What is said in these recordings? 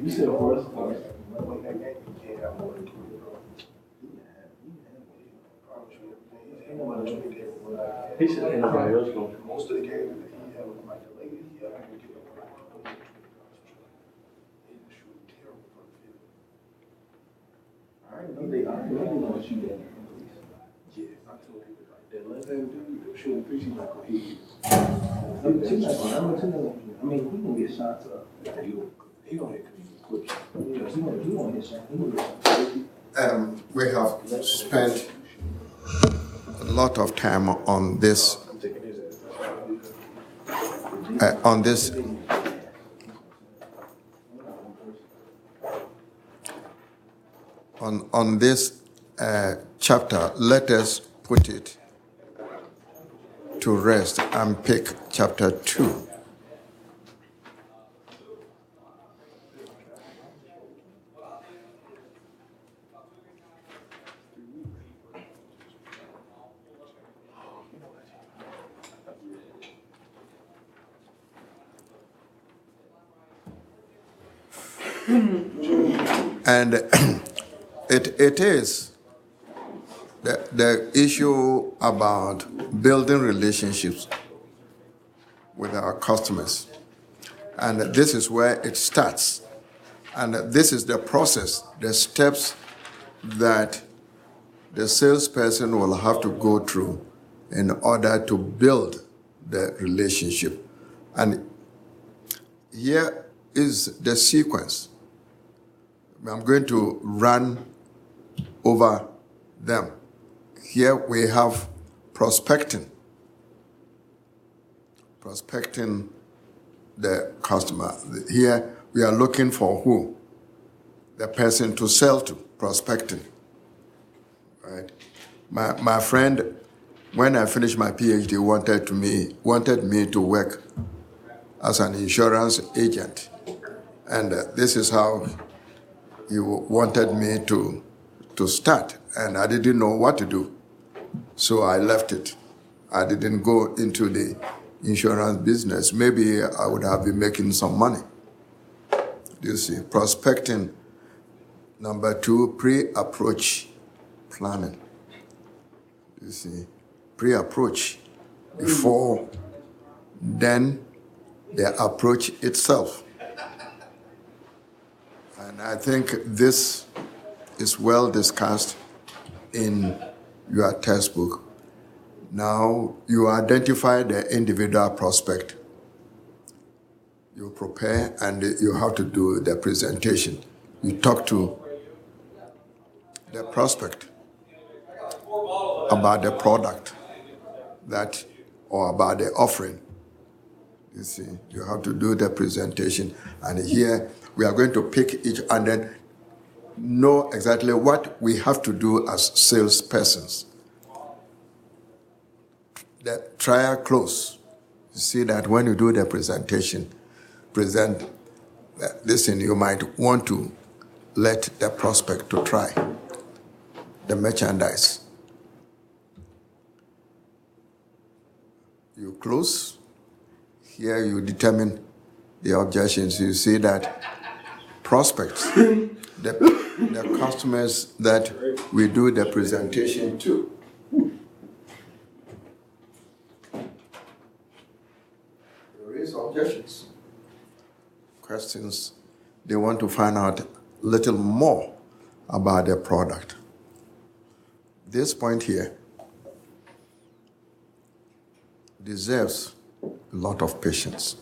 said horse. He said anybody else going. Most of the games that he had with like the ladies, I could get the I know they want to shoot that. Yeah, I told people like that. Let them do shooting three. She's not gonna hit you. I mean, we gonna get shots up. He gonna hit clips. He gonna hit shots. We have spent a lot of time on this. On this. On this chapter, let us put it to rest and pick chapter 2. And it is the issue about building relationships with our customers. And this is where it starts. And this is the process, the steps that the salesperson will have to go through in order to build the relationship. And here is the sequence. I'm going to run over them. Here we have prospecting the customer. Here we are looking for who? The person to sell to, prospecting. Right? My friend, when I finished my PhD, wanted me to work as an insurance agent. And this is how he wanted me to start, and I didn't know what to do. So I left it. I didn't go into the insurance business. Maybe I would have been making some money. You see, prospecting. Number 2, pre-approach planning. You see, pre-approach before then the approach itself. And I think this is well discussed in your textbook. Now, you identify the individual prospect. You prepare and you have to do the presentation. You talk to the prospect about the product or about the offering. You see, you have to do the presentation. And here, we are going to pick each and then know exactly what we have to do as salespersons. The trial close. You see that when you do the presentation, listen, you might want to let the prospect to try the merchandise. You close. Here you determine the objections. You see that prospects, the customers that we do the presentation to. Raise objections, questions. They want to find out a little more about their product. This point here deserves a lot of patience.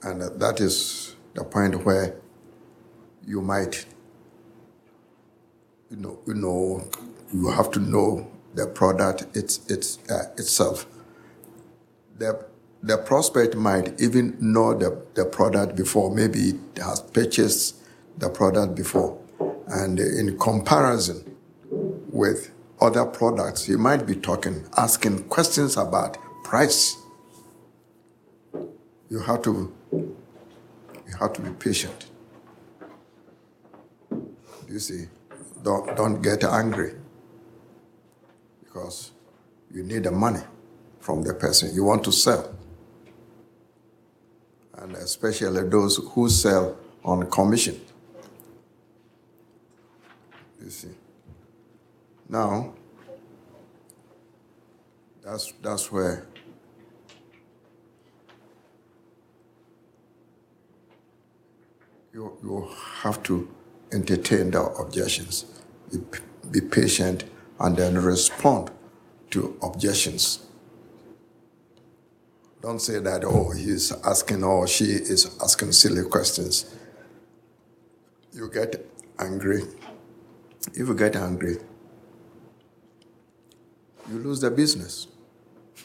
And that is the point where you might, you have to know the product itself. The prospect might even know the product before. Maybe it has purchased the product before. And in comparison with other products, he might be asking questions about price. You have to be patient. You see, don't get angry because you need the money from the person you want to sell. and especially those who sell on commission. You see. Now, that's where you have to entertain the objections, be patient, and then respond to objections. Don't say that, oh, he's asking or she is asking silly questions. You get angry. If you get angry, you lose the business.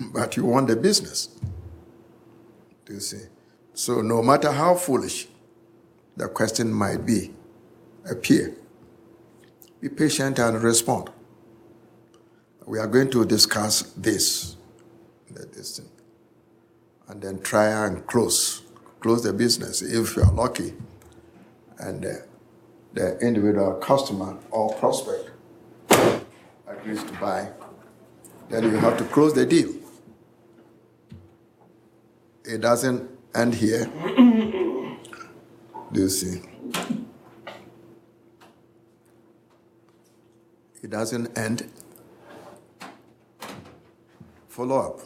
But you want the business. Do you see? So no matter how foolish the question might appear, be patient and respond. We are going to discuss this thing, and then try and close the business if you are lucky, and the individual customer or prospect agrees to buy, then you have to close the deal. It doesn't end here. Do you see? It doesn't end. Follow up.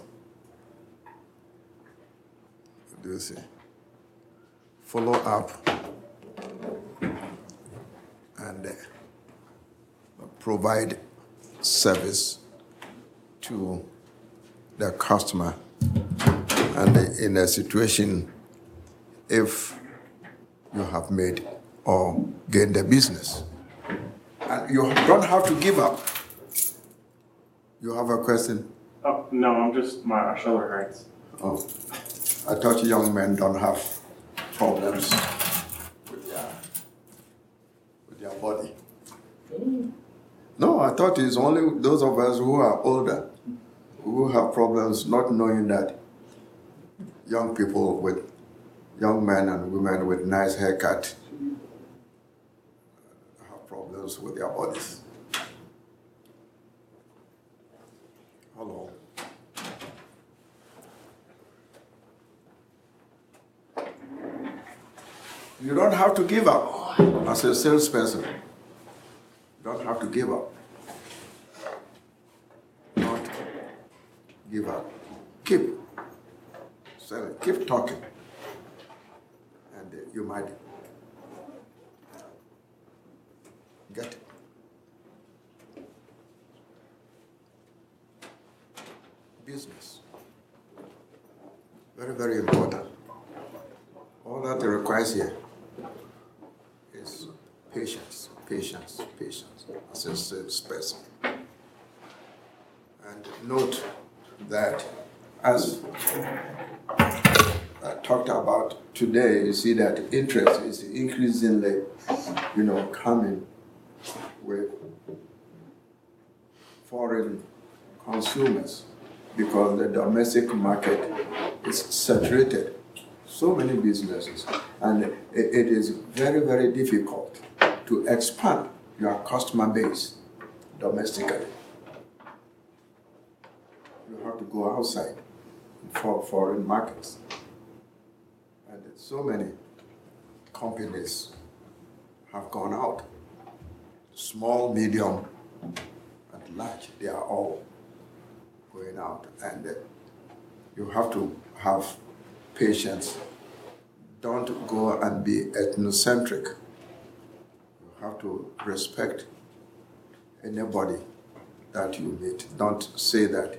Do you see? Follow up and provide service to the customer. And in a situation, if you have made or gained the business, and you don't have to give up. You have a question? Oh, no, my shoulder hurts. Oh, I thought young men don't have problems with their body. No, I thought it's only those of us who are older who have problems, not knowing that young men and women with nice haircut have problems with their bodies. Hello. You don't have to give up as a salesperson. You don't have to give up. Don't give up. Keep selling. Keep talking. And you might get it. Business. Very, very important. All that it requires here is patience as a salesperson. And note that as I talked about today, you see that interest is increasingly, coming with foreign consumers because the domestic market is saturated. So many businesses, and it is very, very difficult to expand your customer base domestically. You have to go outside for foreign markets. And so many companies have gone out. Small, medium, and large, they are all going out. And you have to have patience. Don't go and be ethnocentric. You have to respect anybody that you meet. Don't say that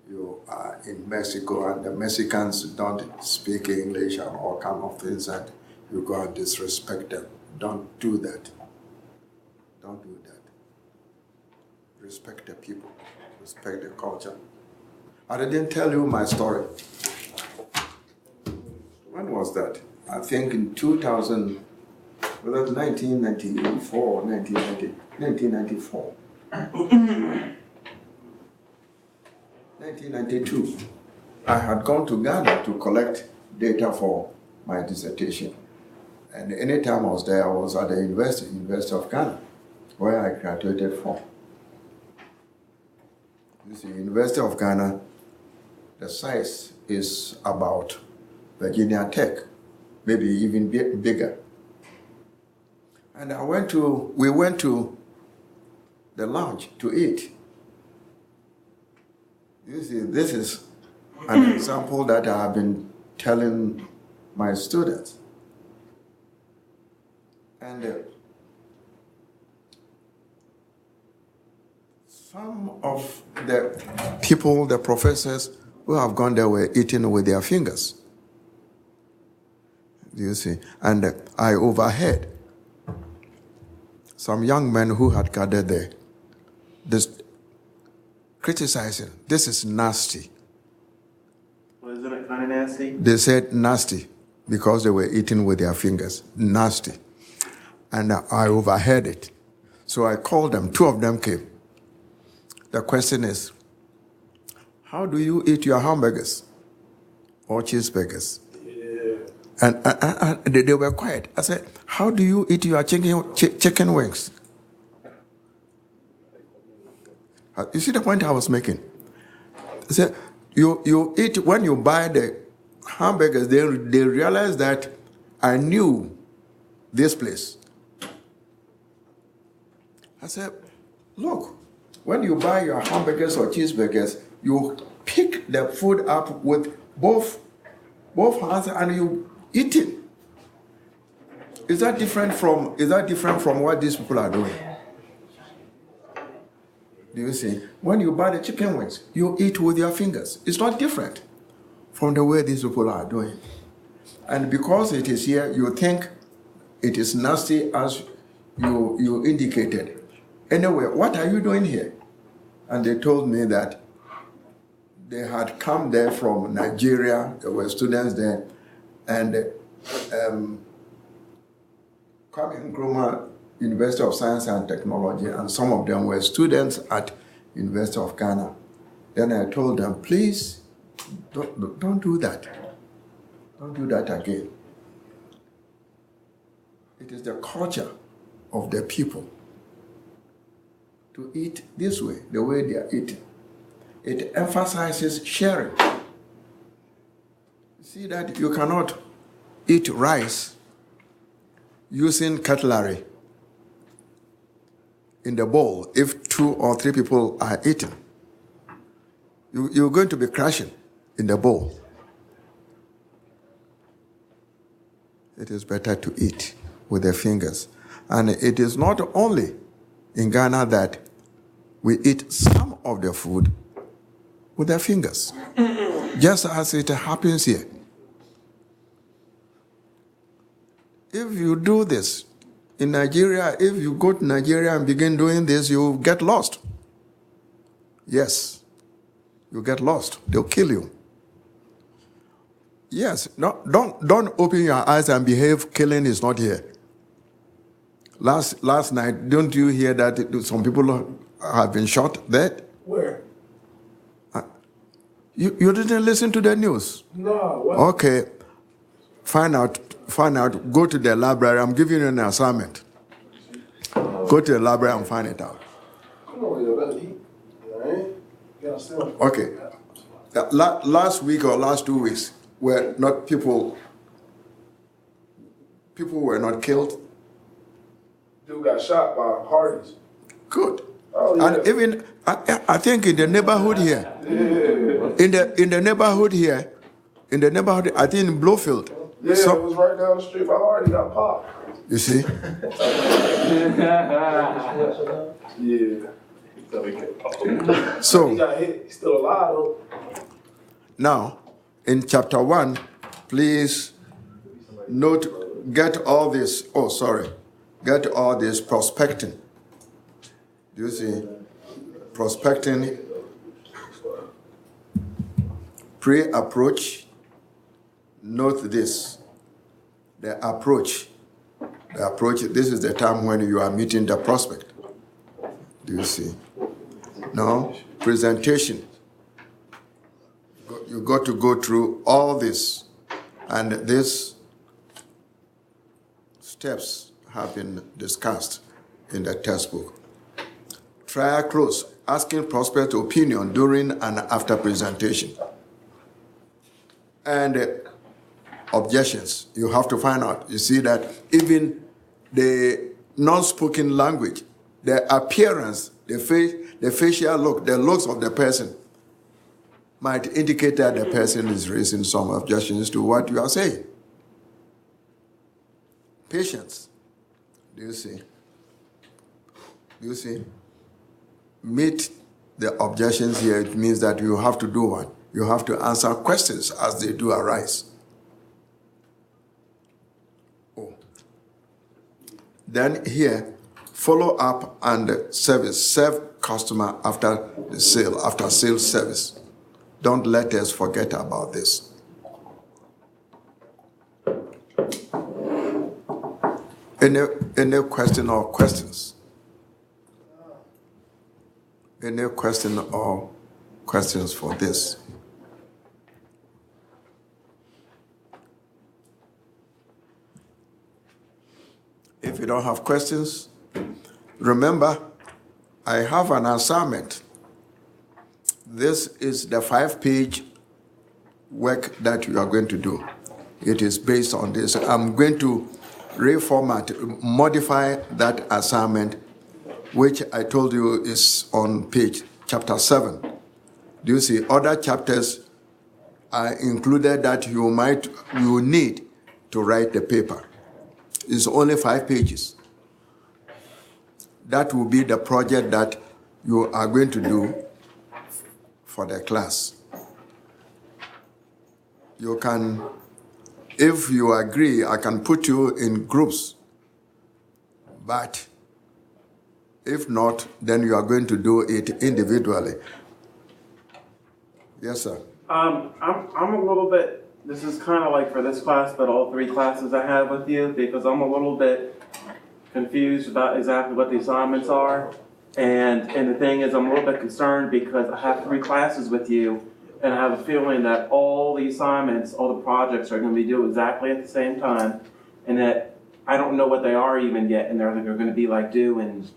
you are in Mexico and the Mexicans don't speak English and all kind of things and you go and disrespect them. Don't do that. Don't do that. Respect the people. Respect the culture. I didn't tell you my story. When was that? I think in 2000, well, that's 1994, 1994. 1992. I had gone to Ghana to collect data for my dissertation. And anytime I was there, I was at the University of Ghana, where I graduated from. You see, University of Ghana, the size is about Virginia Tech, maybe even bigger. And we went to the lounge to eat. You see, this is an example that I have been telling my students. And some of the people, the professors who have gone there were eating with their fingers. Do you see? And I overheard some young men who had gathered there this criticizing. This is nasty. Well, isn't it kind of nasty? They said nasty because they were eating with their fingers. Nasty. And I overheard it. So I called them. Two of them came. The question is, how do you eat your hamburgers or cheeseburgers? Yeah. And they were quiet. I said, how do you eat your chicken wings? You see the point I was making? I said, you eat, when you buy the hamburgers, they realize that I knew this place. I said, look, when you buy your hamburgers or cheeseburgers, you pick the food up with both hands and you eat it. Is that different from what these people are doing? Do you see? When you buy the chicken wings, you eat with your fingers. It's not different from the way these people are doing. And because it is here, you think it is nasty as you indicated. Anyway, what are you doing here? And they told me that they had come there from Nigeria. There were students there. And Kwame Nkrumah University of Science and Technology, and some of them were students at University of Ghana. Then I told them, please, don't do that. Don't do that again. It is the culture of the people to eat this way, the way they are eating. It emphasizes sharing. See that you cannot eat rice using cutlery in the bowl if 2 or 3 people are eating. You're going to be crashing in the bowl. It is better to eat with the fingers. And it is not only in Ghana that we eat some of the food with their fingers, just as it happens here. If you do this in Nigeria, if you go to Nigeria and begin doing this, you get lost. Yes, you get lost. They'll kill you. Yes, no, don't open your eyes and behave. Killing is not here. Last night, don't you hear that some people have been shot dead? Where? You didn't listen to the news? No. What? Okay. Find out. Go to the library. I'm giving you an assignment. Go to the library and find it out. Come on, yo, that's heat. All right? Okay. Last week or last 2 weeks, were not people were not killed. Dude got shot by Hardys. Good. Oh, yeah. And even I think in the neighborhood here, in the neighborhood here, I think in Blowfield. Yeah, it was right down the street by Hardy, got popped. You see? Yeah. So He got hit. He's still alive, though. now, in chapter 1, please note, get all this prospecting. Do you see? Prospecting, pre-approach. Note this, the approach, this is the time when you are meeting the prospect. Do you see? Now, presentation. You got to go through all this, and these steps have been discussed in the textbook. Trial close, asking prospect opinion during and after presentation. And objections. You have to find out. You see that even the non-spoken language, the appearance, the facial look, the looks of the person might indicate that the person is raising some objections to what you are saying. Patience. Do you see? Do you see? Meet the objections here. It means that you have to do what? You have to answer questions as they do arise. Oh. Then here, follow up and service. Serve customer after the sale, after sales service. Don't let us forget about this. Any question or questions? Any question or questions for this? If you don't have questions, remember, I have an assignment. This is the 5-page work that you are going to do. It is based on this. I'm going to reformat, modify that assignment, which I told you is on page chapter 7. Do you see? Other chapters are included that you need to write the paper. It's only 5 pages. That will be the project that you are going to do for the class. You can, if you agree, I can put you in groups. But if not, then you are going to do it individually. Yes, sir. I'm a little bit, this is kind of like for this class, but all 3 classes I have with you, because I'm a little bit confused about exactly what the assignments are. And the thing is, I'm a little bit concerned because I have 3 classes with you, and I have a feeling that all the assignments, all the projects are going to be due exactly at the same time, and that I don't know what they are even yet, and they're going to be like due in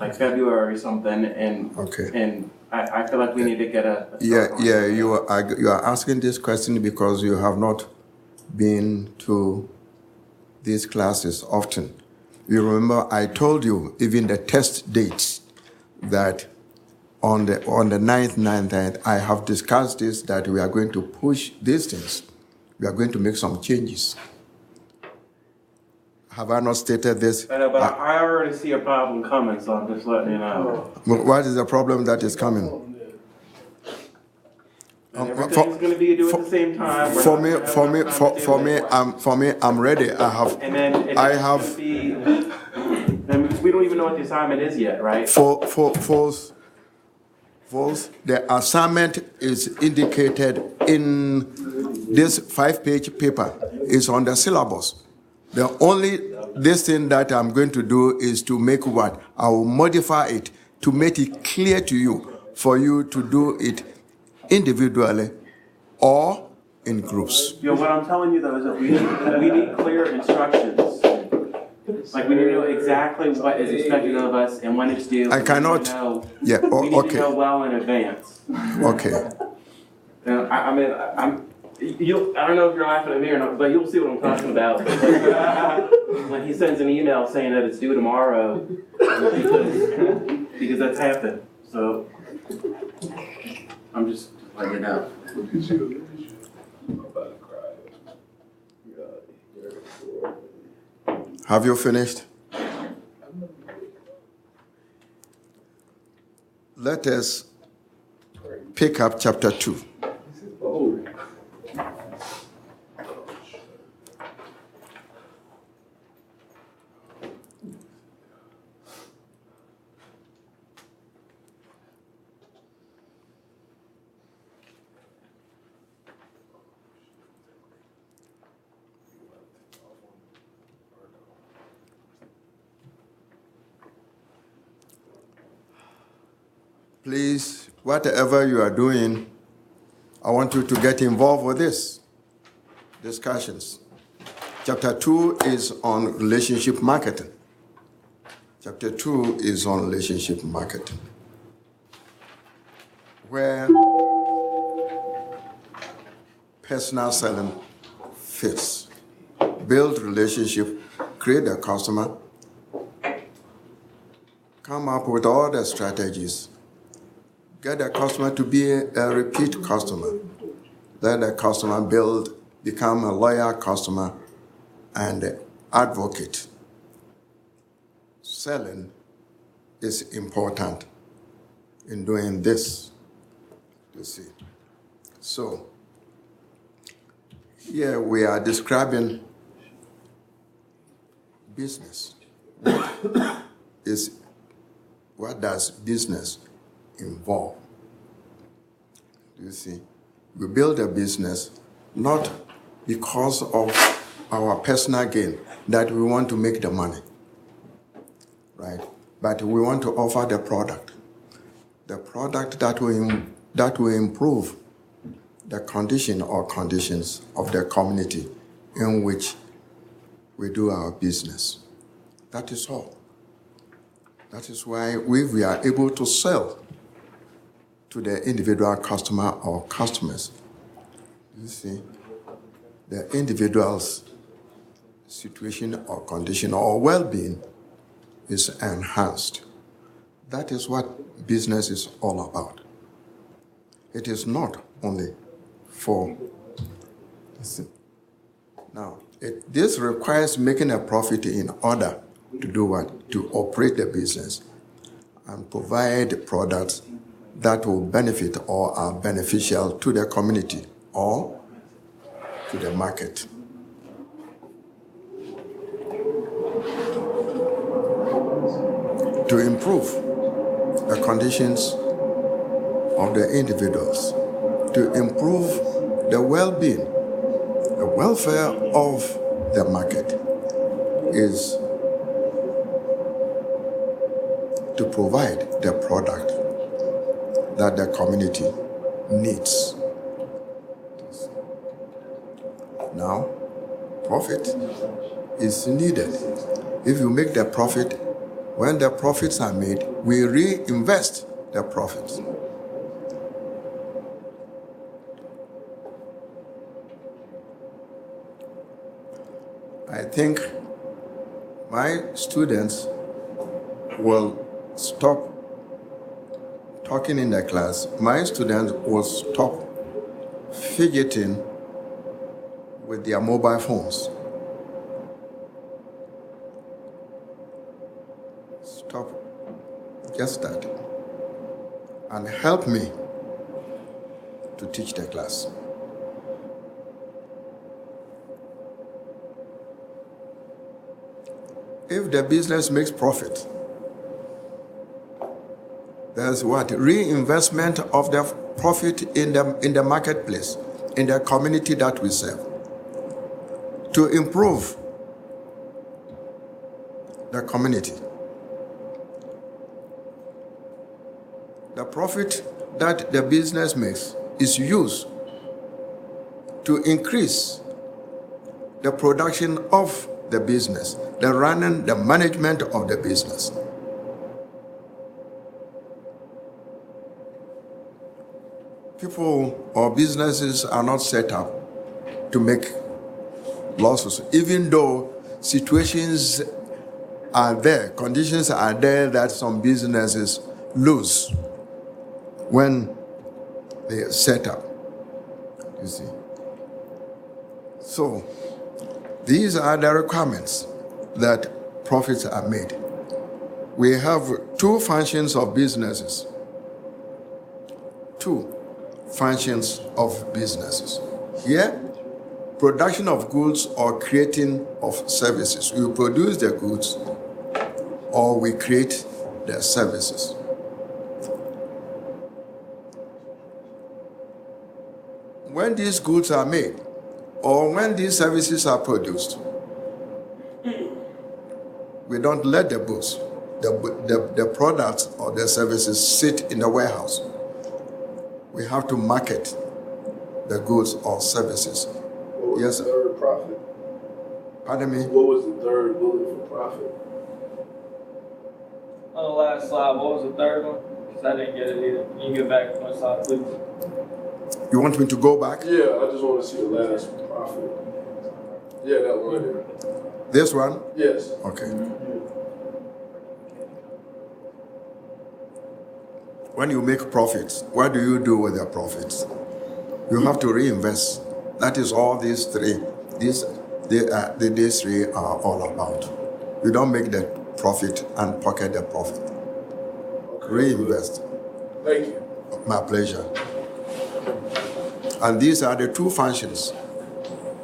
like February or something, and Okay. And I feel like we need to get a You are asking this question because you have not been to these classes often. You remember I told you even the test dates that on the 9th, I have discussed this, that we are going to push these things. We are going to make some changes. Have I not stated this? I know, but I already see a problem coming, so I'm just letting you know. What is the problem that is coming? And everything's going to be due at the same time. For me, I'm ready. And we don't even know what the assignment is yet, right? False. The assignment is indicated in this 5-page paper. It's on the syllabus. The only this thing that I'm going to do is to make what? I will modify it to make it clear to you, for you to do it individually or in groups. You know, what I'm telling you though is that we need clear instructions. Like we need to know exactly what is expected of us and when it's due. I cannot. We need to know well in advance. Okay. I don't know if you're laughing at me or not, but you'll see what I'm talking about. When he sends an email saying that it's due tomorrow, because that's happened. So I'm just letting you know. I'm about to cry. Have you finished? Let us pick up chapter 2. Please, whatever you are doing, I want you to get involved with this discussions. Chapter 2 is on relationship marketing. Chapter 2 is on relationship marketing, where personal selling fits. Build relationship, create a customer, come up with all the strategies, get a customer to be a repeat customer, let the customer become a loyal customer and advocate. Selling is important in doing this, you see. So, here we are describing business. What does business involve? You see, we build a business not because of our personal gain, that we want to make the money, right? But we want to offer the product that will improve the condition or conditions of the community in which we do our business. That is all. That is why we are able to sell to the individual customer or customers. You see, the individual's situation or condition or well-being is enhanced. That is what business is all about. It is not only for, now, this requires making a profit in order to do what? To operate the business and provide products that will benefit or are beneficial to the community or to the market. To improve the conditions of the individuals, to improve the well-being, the welfare of the market is to provide the product that the community needs. Now, profit is needed. If you make the profit, when the profits are made, we reinvest the profits. I think my students will stop talking in the class. My students will stop fidgeting with their mobile phones. Stop just that and help me to teach the class. If the business makes profit, there's what? Reinvestment of the profit in the marketplace, in the community that we serve, to improve the community. The profit that the business makes is used to increase the production of the business, the running, the management of the business. People or businesses are not set up to make losses, even though situations are there, conditions are there that some businesses lose when they set up, you see. So, these are the requirements that profits are made. We have two functions of businesses. Two functions of businesses. Here, production of goods or creating of services. We produce the goods or we create the services. When these goods are made or when these services are produced, we don't let the goods, the products or the services sit in the warehouse. We have to market the goods or services. What was Yes, the sir. third profit? Pardon me? What was the third bullet for profit? On the last slide, what was the third one? Because I didn't get it either. Can you get back one slide, please? You want me to go back? Yeah, I just want to see the last profit. Yeah, that one right there. This one? Yes. Okay. When you make profits, what do you do with the profits? You have to reinvest. That is all these three. These three are all about. You don't make the profit and pocket the profit. Okay, Reinvest. thank you. My pleasure. And these are the two functions: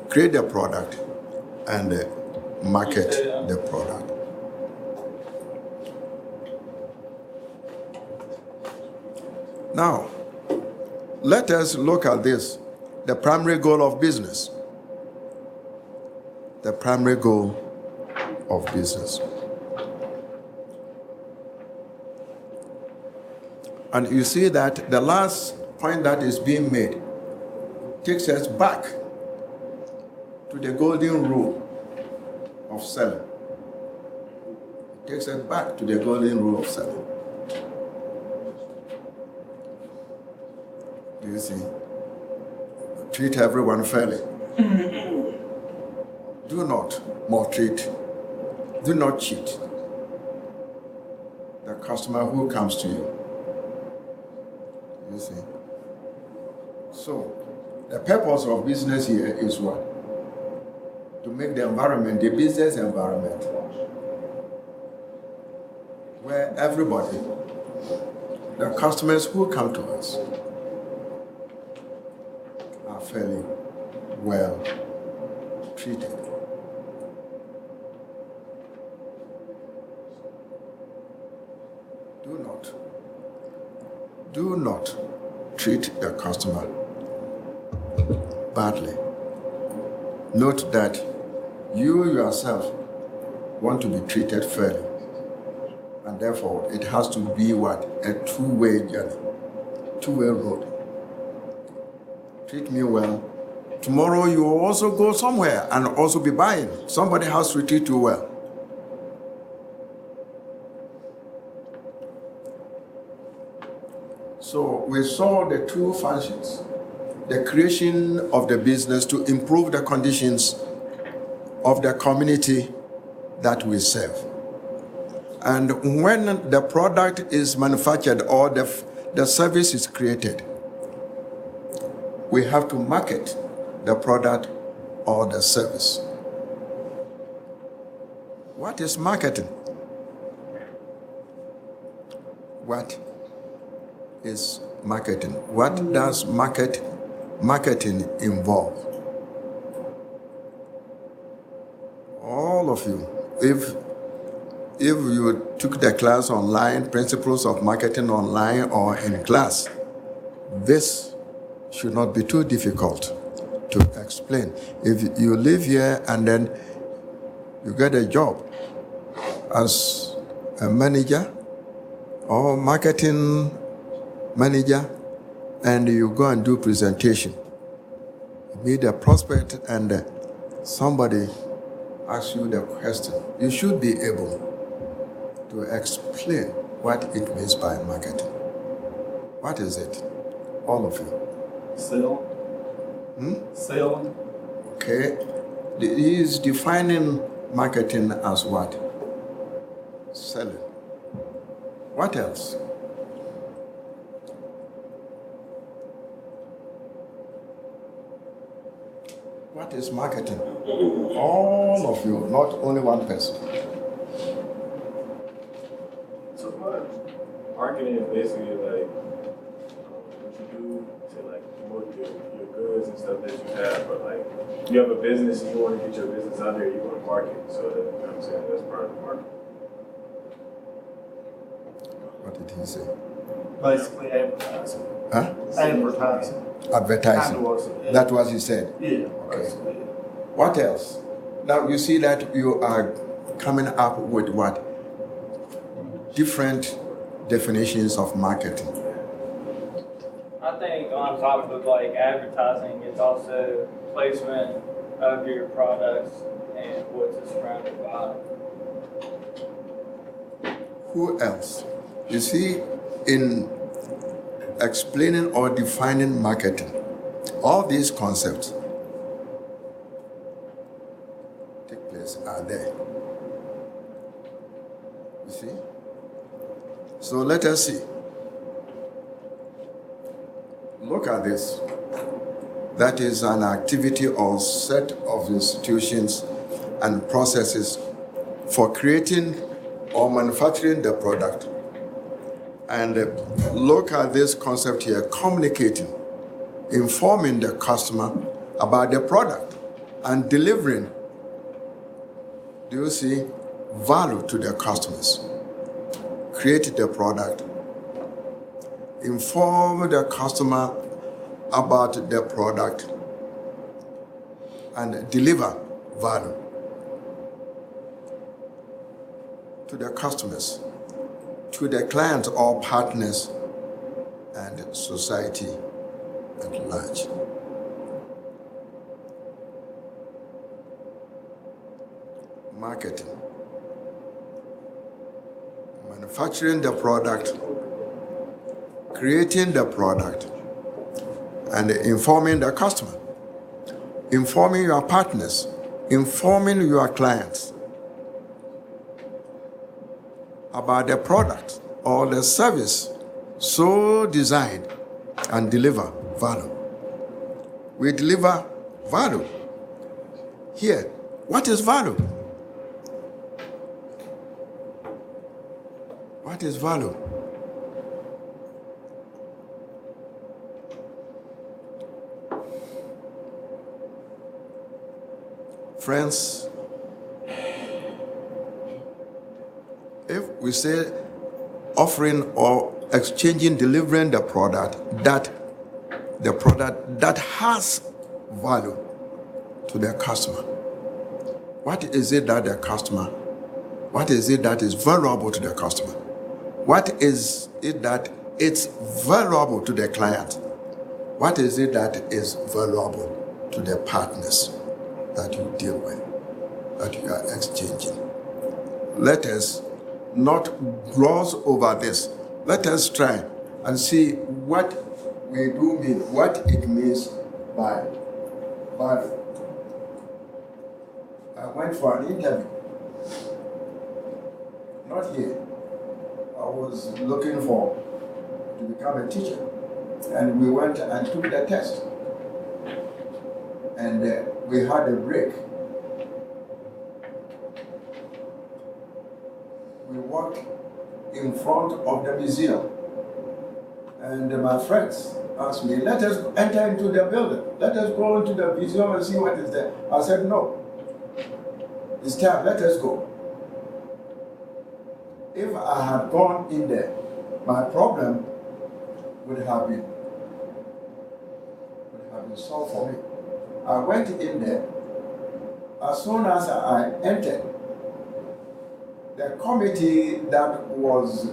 create the product and market the product. Now, let us look at this, the primary goal of business. The primary goal of business. And you see that the last point that is being made takes us back to the golden rule of selling. It takes us back to the golden rule of selling. Do you see? Treat everyone fairly. Do not maltreat. Do not cheat the customer who comes to you. You see? So, the purpose of business here is what? To make the environment, the business environment, where everybody, the customers who come to us, are fairly well treated. Do not treat the customer badly. Note that you yourself want to be treated fairly. And therefore, it has to be what? A two-way journey, two-way road. Treat me well. Tomorrow you will also go somewhere and also be buying. Somebody has to treat you well. So we saw the two functions. The creation of the business to improve the conditions of the community that we serve. And when the product is manufactured or the service is created, we have to market the product or the service. What is marketing? What is marketing? What does marketing involve? All of you, if you took the class online, Principles of Marketing online or in class, this should not be too difficult to explain. If you live here and then you get a job as a manager or marketing manager, and you go and do presentation, you meet a prospect and somebody asks you the question, you should be able to explain what it means by marketing. What is it? All of you. Sell. Selling. Okay. He is defining marketing as what? Selling. What else? What is marketing? All of you, not only one person. So marketing is basically like what you do to like promote your goods and stuff that you have, but like you have a business and you want to get your business out there, you want to market. So that, you know what I'm saying, that's part of the marketing. What did he say? Basically advertising. Huh? Advertising. Advertising. Kind of was, yeah. That's what he said. Yeah. Okay. Basically. What else? Now you see that you are coming up with what? Different definitions of marketing. I think on top of like advertising, it's also placement of your products and what's it surrounded by. Who else? You see, in explaining or defining marketing, all these concepts, take place are there. You see? So let us see. Look at this. That is an activity or set of institutions and processes for creating or manufacturing the product. And look at this concept here, communicating, informing the customer about the product and delivering, do you see, value to the customers. Create the product, inform the customer about the product, and deliver value to the customers, to the clients or partners, and society at large. Marketing. Manufacturing the product, creating the product, and informing the customer, informing your partners, informing your clients about the product or the service so designed and deliver value. We deliver value. Here, what is value? What is value? Friends, if we say offering or exchanging, delivering the product that has value to the customer, what is it that what is it that is valuable to the customer? What is it that it's valuable to the client? What is it that is valuable to the partners that you deal with, that you are exchanging? Let us not gloss over this. Let us try and see what we do mean, what it means by value. I went for an interview. Not here. I was looking to become a teacher. And we went and took the test. And we had a break. We walked in front of the museum. And my friends asked me, let us enter into the building. Let us go into the museum and see what is there. I said, no. It's time, let us go. If I had gone in there, my problem would have been solved for me. I went in there. As soon as I entered, the committee that was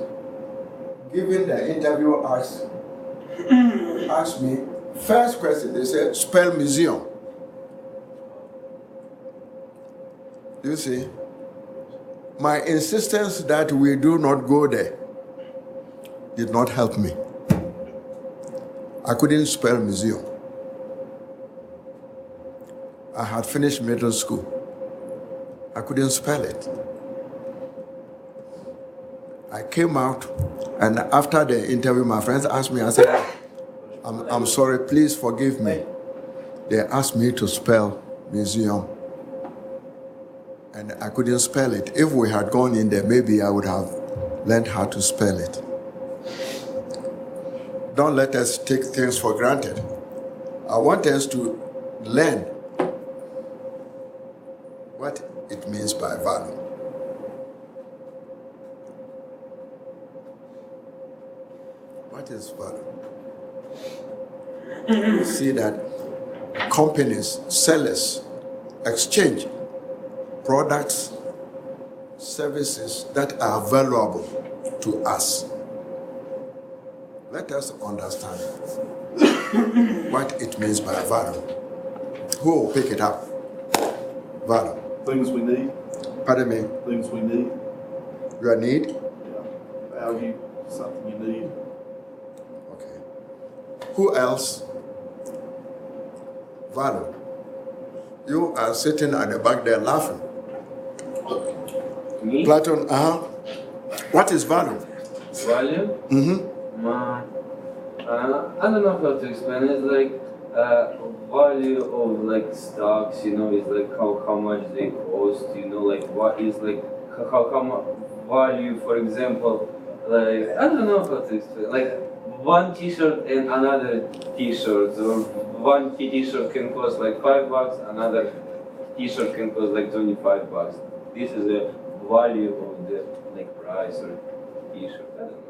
giving the interview asked me, first question, they said, spell museum. You see, my insistence that we do not go there did not help me. I couldn't spell museum. I had finished middle school. I couldn't spell it. I came out, and after the interview, my friends asked me, I said, I'm sorry, please forgive me. They asked me to spell museum, and I couldn't spell it. If we had gone in there, maybe I would have learned how to spell it. Don't let us take things for granted. I want us to learn what it means by value. What is value? You see that companies, sellers, exchange products, services that are valuable to us. Let us understand what it means by value. Who will pick it up? Value. Things we need. Pardon me? Things we need. Your need? Yeah. Value, something you need. Okay. Who else? Value. You are sitting at the back there laughing. Me? Platon, what is value? Value? Mm-hmm. I don't know how to explain it. It's like value of like stocks, you know, is like how much they cost, you know, like what is like how much value, for example, like I don't know how to explain. Like one T-shirt and another T-shirt, or one T-shirt can cost like $5, another T-shirt can cost like $25. This is the value of the like price or T-shirt. I don't know.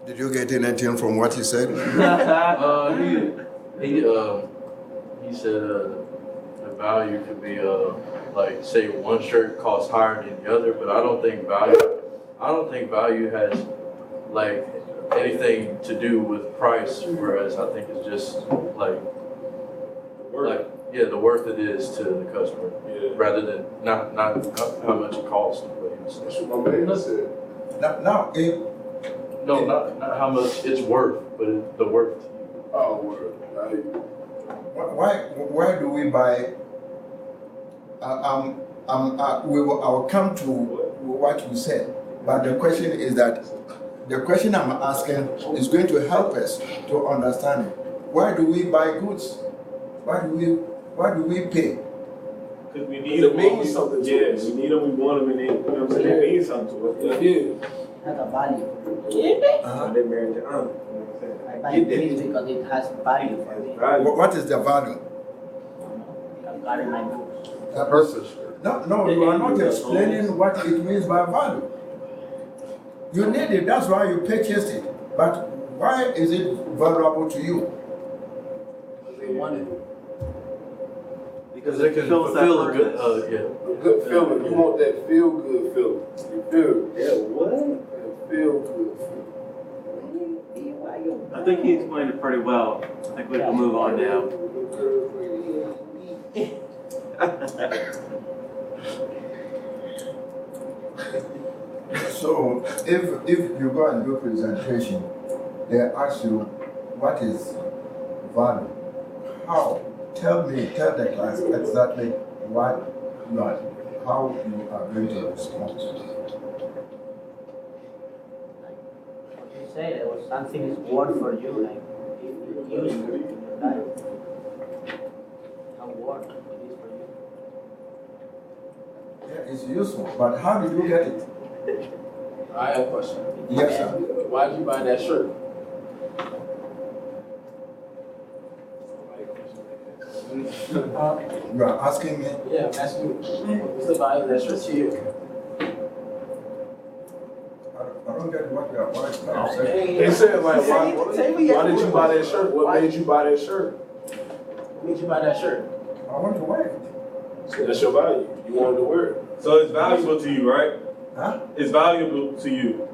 Did you get anything from what he said? He said the value could be like say one shirt costs higher than the other, but I don't think value has like anything to do with price, whereas I think it's just like the worth it is to the customer, rather than not how much it costs. That's what my man said. No, not how much it's worth, but the worth to you. Oh, word. Why do we buy? I will come to what you said, but the question is that the question I'm asking is going to help us to understand it. Why do we buy goods? Why do we pay? Because we need them. It means something to us. We need them, we want them, and they, you know what I'm saying? They mean something to us. Yeah. Has a value. They married to honor. You know what I'm saying? I buy this because it has value for me. What is the value? I'm carrying my books. Purpose. No, you are not explaining what it means by value. You need it, that's why you purchased it. But why is it valuable to you? They want it. Because it can fulfill a good, A good feeling. You want that feel good feeling. You feel? Yeah, what? That feel good feeling. I think he explained it pretty well. I think we can move on now. So if you go and do presentation, they ask you what is value. How? Tell the class exactly what how you are going to respond. You said it was something is word for you, like if you use it in your life. A word is for you. Yeah, it's useful, but how did you get it? I have a question. Yes, sir. Why did you buy that shirt? You are asking me? Yeah, I'm asking you. What's the value of that shirt to you? I don't get what you are buying. They said, like, why did you buy that shirt? What made you buy that shirt? What made you buy that shirt? I want to wear it. So that's your value. You wanted to wear it. So it's valuable to you, right? Huh? It's valuable to you.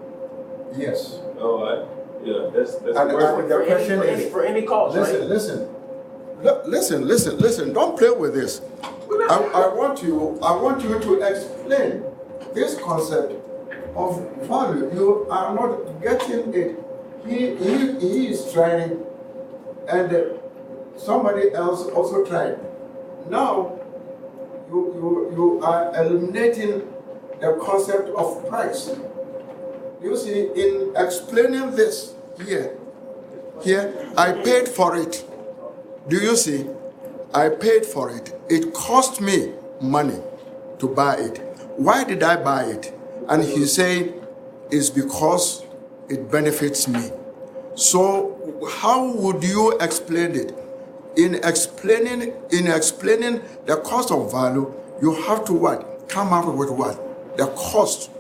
Yes. All right. Yeah, that's And the the question is, for any cause, listen. Listen. Don't play with this. I want you to explain this concept of value. You are not getting it. He is trying, and somebody else also tried. Now you are eliminating the concept of price. You see, in explaining this here, I paid for it. Do you see? I paid for it. It cost me money to buy it. Why did I buy it? And he said, it's because it benefits me. So how would you explain it? In explaining the cost of value, you have to what? Come up with what? The cost.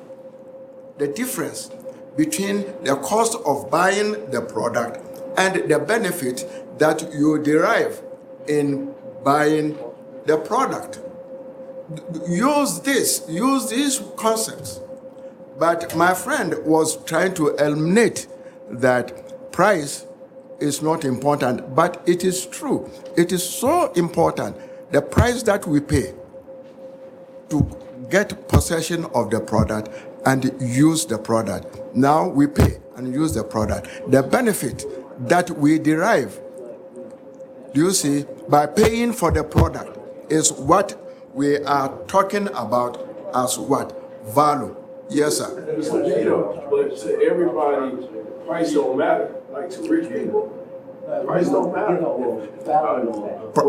The difference between the cost of buying the product and the benefit that you derive in buying the product. Use these concepts. But my friend was trying to eliminate that price is not important, but it is true. It is so important, the price that we pay to get possession of the product and use the product. Now we pay and use the product. The benefit that we derive Do you see? By paying for the product is what we are talking about as what? Value. Yes, sir. But to everybody, price don't matter. Like to rich people, price don't matter.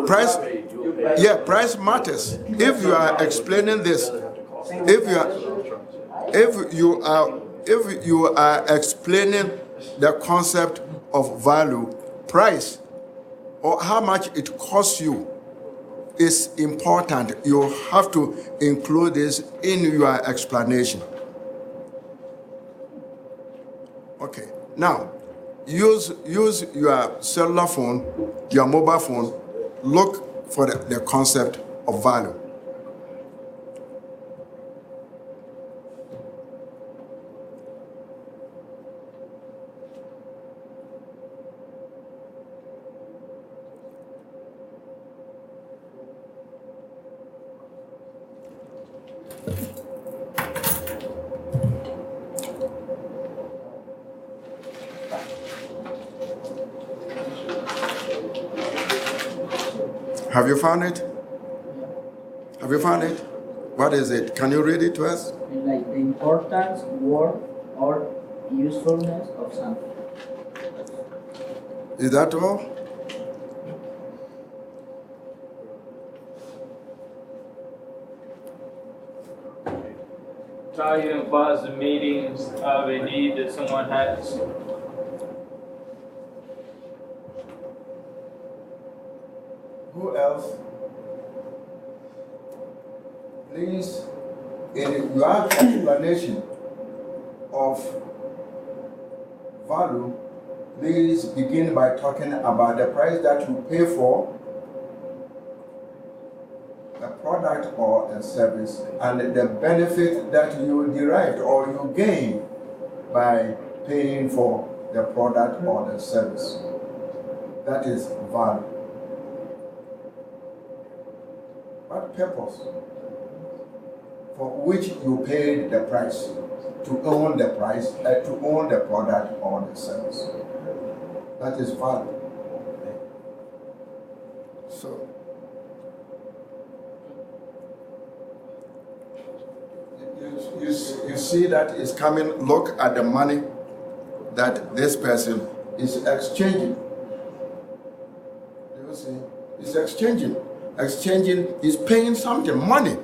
Price, yeah, price matters. If you are explaining this, if you are explaining the concept of value, price, or how much it costs you is important. You have to include this in your explanation. Okay. Now, use your cellular phone, your mobile phone. Look for the concept of value. Have you found it? Have you found it? What is it? Can you read it to us? Like the importance, worth, or usefulness of something. Is that all? Value implies the meeting of a need that someone has. Who else? Please, in your explanation of value, please begin by talking about the price that you pay for a product or a service and the benefit that you derived or you gain by paying for the product or the service. That is value. What purpose for which you paid the price to own the price, to own the product or the service? That is value. So, you see that is coming. Look at the money that this person is exchanging. You see, he's exchanging, is paying something, money,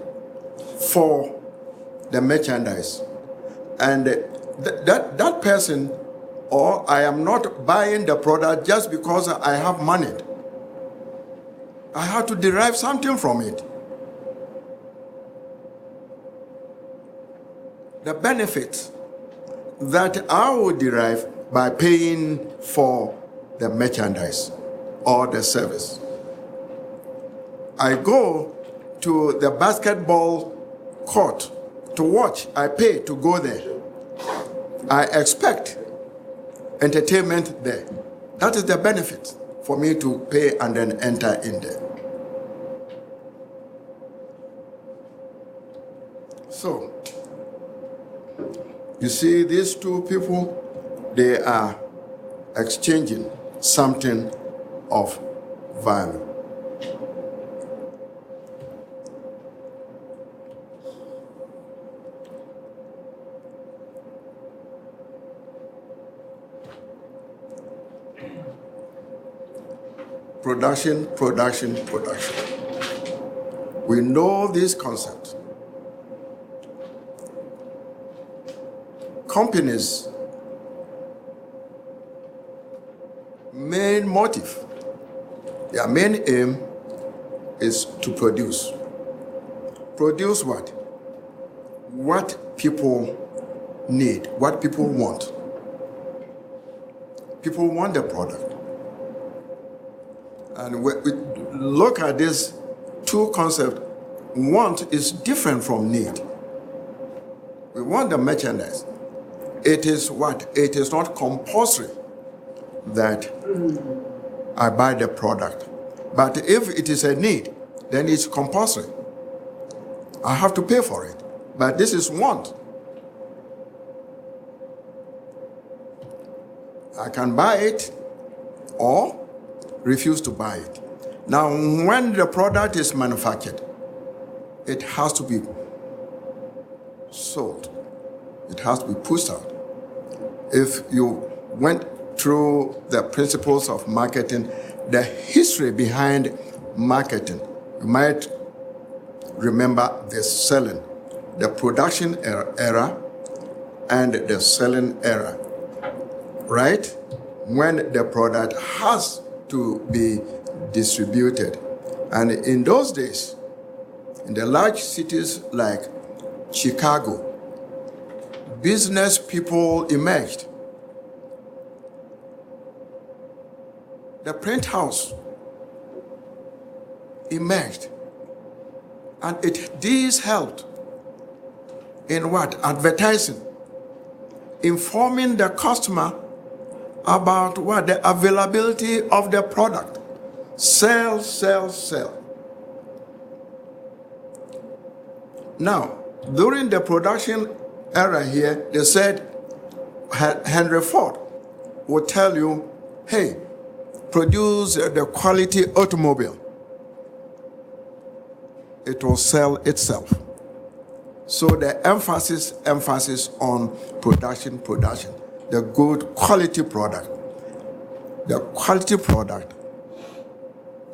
for the merchandise. And that person, or I am not buying the product just because I have money. I have to derive something from it. The benefits that I will derive by paying for the merchandise or the service. I go to the basketball court to watch. I pay to go there. I expect entertainment there. That is the benefit for me to pay and then enter in there. So, you see, these two people, they are exchanging something of value. Production. We know this concept. Companies' main motive, their main aim is to produce. Produce what? What people need, what people want. People want the product. And we look at these two concepts. Want is different from need. We want the merchandise. It is what? It is not compulsory that I buy the product. But if it is a need, then it's compulsory. I have to pay for it. But this is want. I can buy it or refuse to buy it. Now, when the product is manufactured, it has to be sold. It has to be pushed out. If you went through the principles of marketing, the history behind marketing, you might remember the selling, the production era, and the selling era, right? When the product has to be distributed. And in those days, in the large cities like Chicago, business people emerged. The print house emerged. And these helped in what? Advertising. Informing the customer about what? The availability of the product. Sell, sell, sell. Now, during the production era here, they said Henry Ford would tell you, hey, produce the quality automobile. It will sell itself. So the emphasis on production, the good quality product. The quality product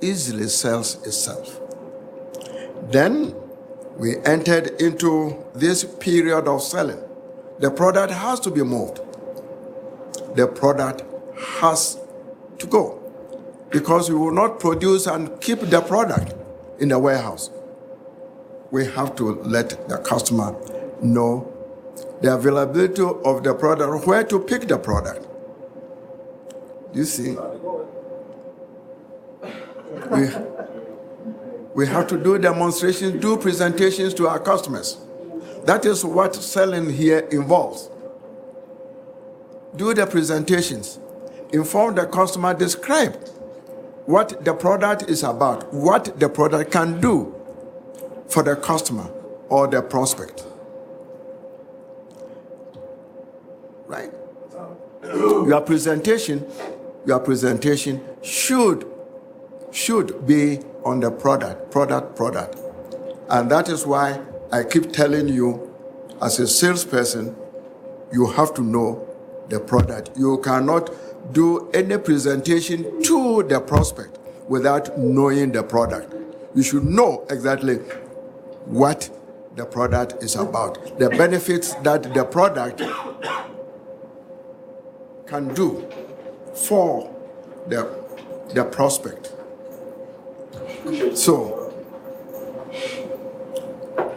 easily sells itself. Then we entered into this period of selling. The product has to be moved. The product has to go. Because we will not produce and keep the product in the warehouse. We have to let the customer know the availability of the product, where to pick the product. You see, we have to do demonstrations, do presentations to our customers. That is what selling here involves. Do the presentations, inform the customer, describe what the product is about, what the product can do for the customer or the prospect. Right? Your presentation should be on the product. And that is why I keep telling you, as a salesperson, you have to know the product. You cannot do any presentation to the prospect without knowing the product. You should know exactly what the product is about, the benefits that the product can do for the prospect. So,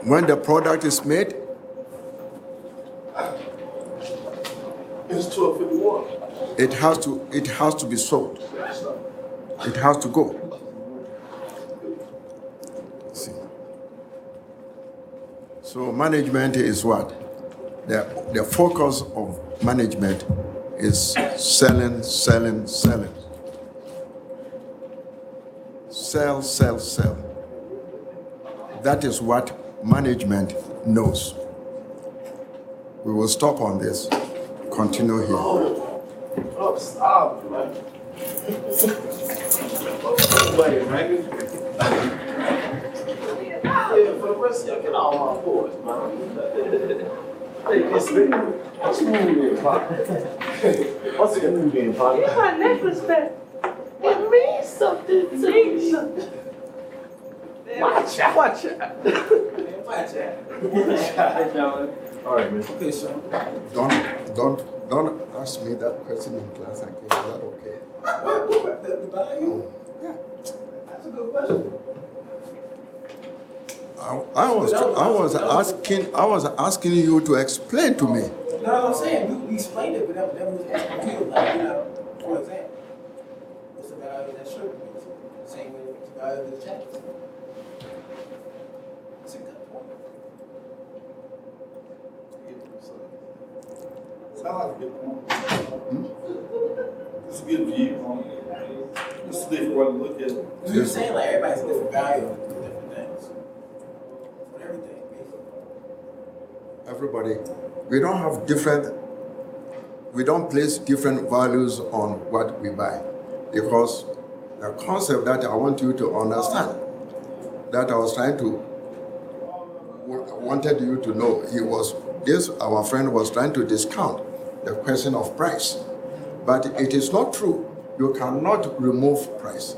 when the product is made, It's 12:51. it has to be sold. It has to go. See. So management is what? The focus of management is selling. Sell. That is what management knows. We will stop on this. Continue here. Oh, stop, man. Wait, man. Yeah, for the rest of y'all, get all my boys, man. Hey, it's what's the moon being popping? What's the moon being popping? Get my necklace back. It means something to me. Watch out. Watch out. Watch out. All right, man. Okay, so. Don't ask me that question in class again. Is that okay? What? The value? Yeah. That's a good question. I was asking you to explain to me. No, I'm saying we explained it, but that was asking you, like, for example, what's the value of that shirt? Same way with the value of the jacket. That's a good point. Sounds like a good point. It's a good view. It's a different way to look at it. You're saying like everybody's different value of different things. For everything, basically. Everybody, we don't place different values on what we buy, because The concept that I want you to understand, that I was trying to, wanted you to know, our friend was trying to discount the question of price. But it is not true. You cannot remove price.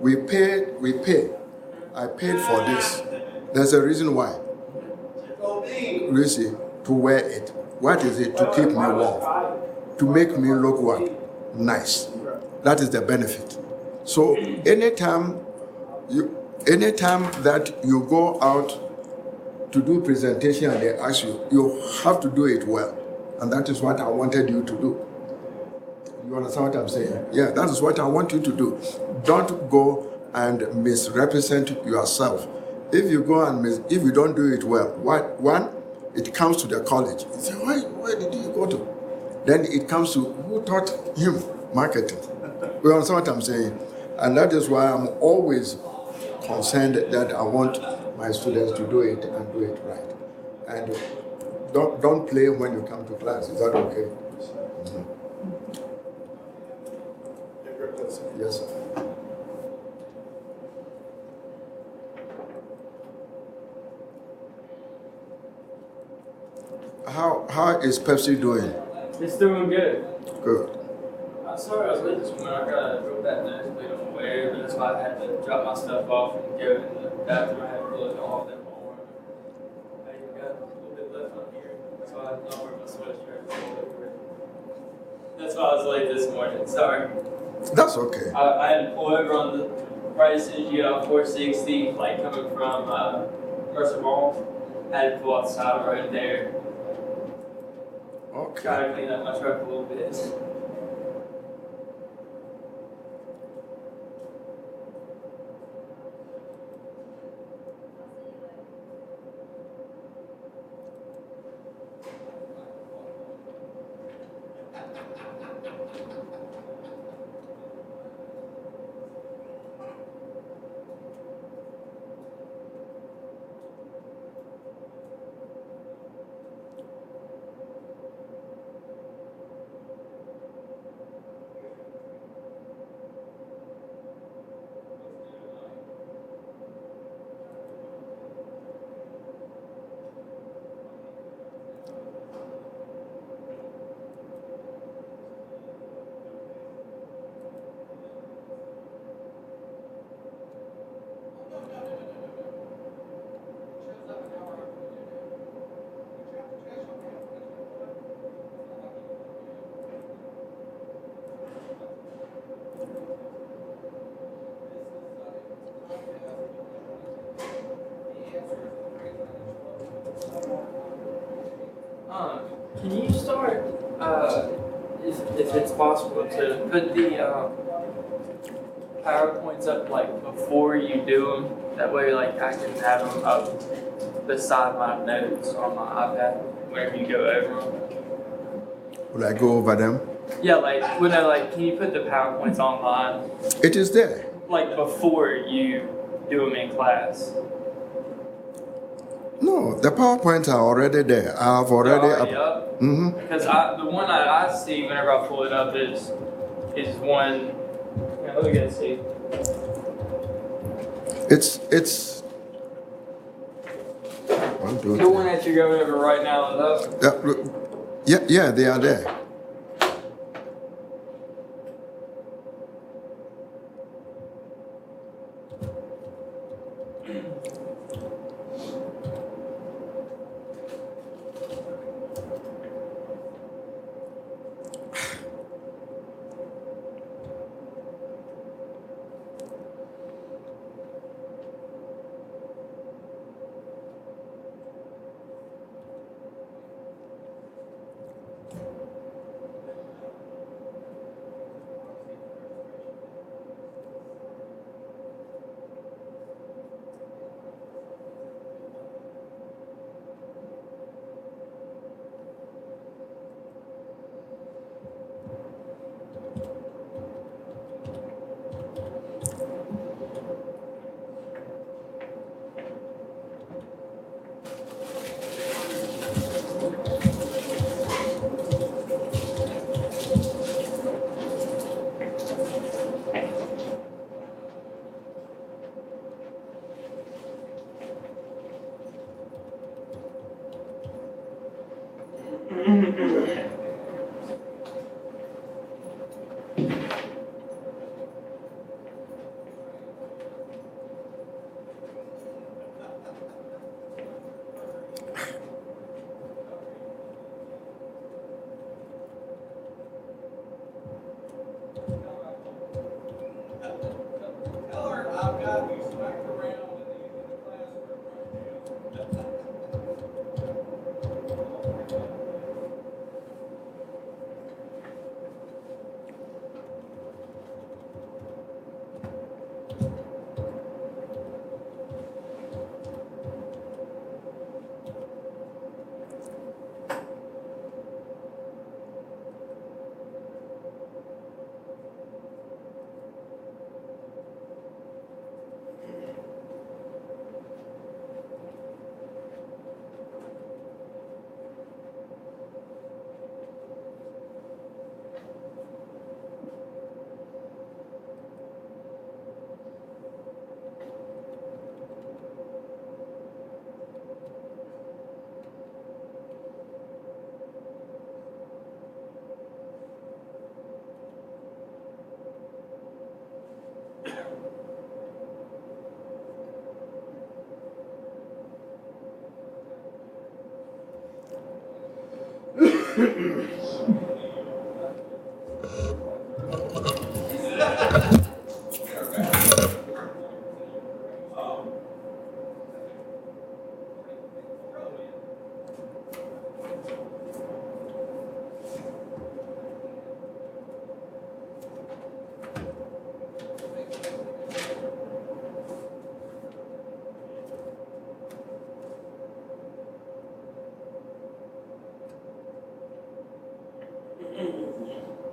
We pay. I paid for this. There's a reason why. You see, to wear it. What is it? To keep me warm. To make me look what? Nice. That is the benefit. So anytime that you go out to do presentation and they ask you, you have to do it well. And that is what I wanted you to do. You understand what I'm saying? Yeah, that is what I want you to do. Don't go and misrepresent yourself. If you go and if you don't do it well, one, it comes to the college. You say, where did you go to? Then it comes to who taught him marketing. You understand what I'm saying? And that is why I'm always concerned that I want my students to do it and do it right. And don't play when you come to class. Is that okay? Mm-hmm. Yes, sir. How is Pepsi doing? It's doing good. Good. I'm sorry I was late this morning. I got drove that nosebleed on the way, but that's why I had to drop my stuff off and go in the bathroom. I had to look all that more. I even got a little bit left on here, so I don't wear my sweatshirt all over it. That's why I was late this morning. Sorry. That's okay. I had to pull over on the prices, 460, like coming from Mercer Mall. I had to pull outside right there. Okay. Try to clean up my truck a little bit. Can you start, if it's possible, to put the PowerPoints up like before you do them? That way, like I can have them up beside my notes on my iPad whenever you go over them. Will I go over them? Yeah, can you put the PowerPoints online? It is there. Like before you do them in class. No, the PowerPoints are already there. I've already up. Mm-hmm. Because the one that I see whenever I pull it up is one. Yeah, let me get see. It's. One, two, The one that you're going over right now is up. Yeah, they are there. I've got you smacked around in the classroom right now.